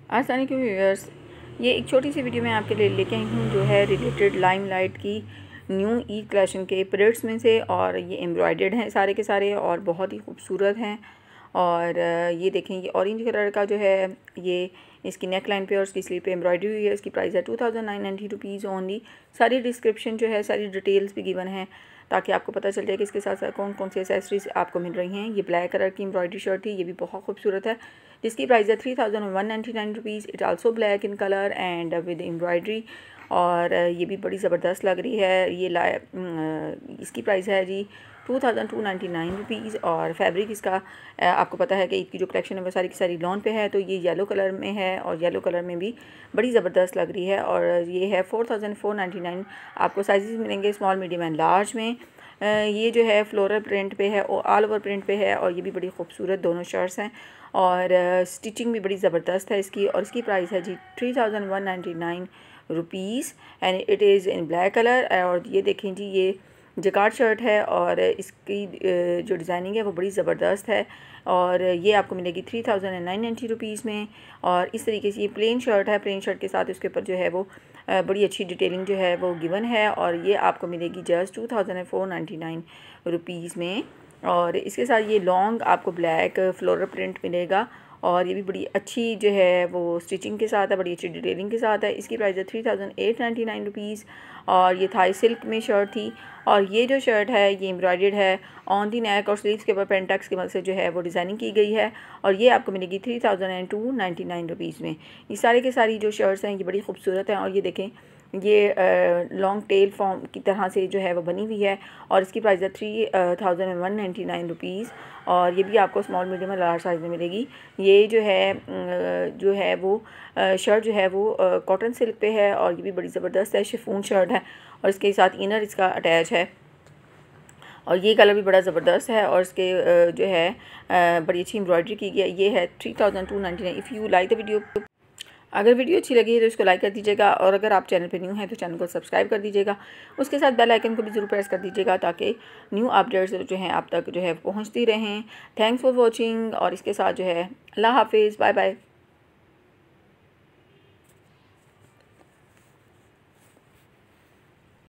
अस्सलाम वालेकुम व्यूअर्स, ये एक छोटी सी वीडियो मैं आपके लिए लेके आई हूँ जो है रिलेटेड लाइमलाइट की न्यू ईद कलेक्शन के प्रिंट्स में से। और ये एम्ब्रॉयडर्ड हैं सारे के सारे और बहुत ही खूबसूरत हैं। और ये देखें, ये ऑरेंज कलर का जो है ये इसकी नेक लाइन पे और इसकी स्लीव पे एम्ब्रॉयडरी हुई है। इसकी प्राइस है 2990 रुपीज़ ओनली। सारी डिस्क्रिप्शन जो है, सारी डिटेल्स भी गिवन है ताकि आपको पता चल जाए कि इसके साथ साथ कौन कौन सी एसेसरीज आपको मिल रही हैं। ये ब्लैक कलर की एम्ब्रॉयडरी शर्ट थी, ये भी बहुत खूबसूरत है, जिसकी प्राइस है 3199 rupees. It also black in colour and with embroidery. और ये भी बड़ी ज़बरदस्त लग रही है। ये इसकी प्राइस है जी 2299 रुपीज़। और फैब्रिक इसका आपको पता है कि इसकी जो कलेक्शन है वो सारी की सारी लॉन पे है, तो ये येलो कलर में है और येलो कलर में भी बड़ी ज़बरदस्त लग रही है। और ये है 4499। आपको साइज़ मिलेंगे स्मॉल, मीडियम एंड लार्ज में। ये जो है फ्लोरल प्रिंट पे है और ऑल ओवर प्रिंट पे है और ये भी बड़ी खूबसूरत दोनों शर्ट्स हैं। और स्टिचिंग भी बड़ी ज़बरदस्त है इसकी। और इसकी प्राइस है जी 3199 rupees and it is in black colour. और ये देखें जी, ये जकार्ड शर्ट है और इसकी जो डिज़ाइनिंग है वो बड़ी ज़बरदस्त है। और ये आपको मिलेगी 3990 रुपीज़ में। और इस तरीके से ये प्लेन शर्ट है, प्लेन शर्ट के साथ उसके ऊपर जो है वो बड़ी अच्छी डिटेलिंग जो है वो गिवन है। और ये आपको मिलेगी जस्ट 2499 रुपीज़ में। और इसके साथ ये लॉन्ग आपको ब्लैक फ्लोरल प्रिंट मिलेगा और ये भी बड़ी अच्छी जो है वो स्टिचिंग के साथ है, बड़ी अच्छी डिटेलिंग के साथ है। इसकी प्राइस है 3899 रुपीज़। और ये थाई सिल्क में शर्ट थी। और ये जो शर्ट है ये एम्ब्रॉयडर्ड है ऑन दी नेक और स्लीव्स के ऊपर पेंटेक्स की मदद से जो है वो डिज़ाइनिंग की गई है। और ये आपको मिलेगी 3299 रुपीज़ में। ये सारी के सारी जो शर्ट्स हैं ये बड़ी खूबसूरत हैं। और ये देखें, ये लॉन्ग टेल फॉर्म की तरह से जो है वो बनी हुई है। और इसकी प्राइस है 3199 रुपीज़। और ये भी आपको स्मॉल, मीडियम और लार्ज साइज़ में मिलेगी। ये जो है वो शर्ट जो है वो कॉटन सिल्क पे है और ये भी बड़ी ज़बरदस्त है, शिफॉन शर्ट है और इसके साथ इनर इसका अटैच है। और ये कलर भी बड़ा ज़बरदस्त है और इसके जो है बड़ी अच्छी एम्ब्रॉयडरी की गई है। ये है 3299। If you like the video, अगर वीडियो अच्छी लगी है तो इसको लाइक कर दीजिएगा। और अगर आप चैनल पे न्यू हैं तो चैनल को सब्सक्राइब कर दीजिएगा। उसके साथ बेल आइकन को भी ज़रूर प्रेस कर दीजिएगा ताकि न्यू अपडेट्स जो हैं आप तक जो है पहुँचती रहें। Thanks for watching. और इसके साथ जो है अल्लाह हाफिज़, बाय बाय।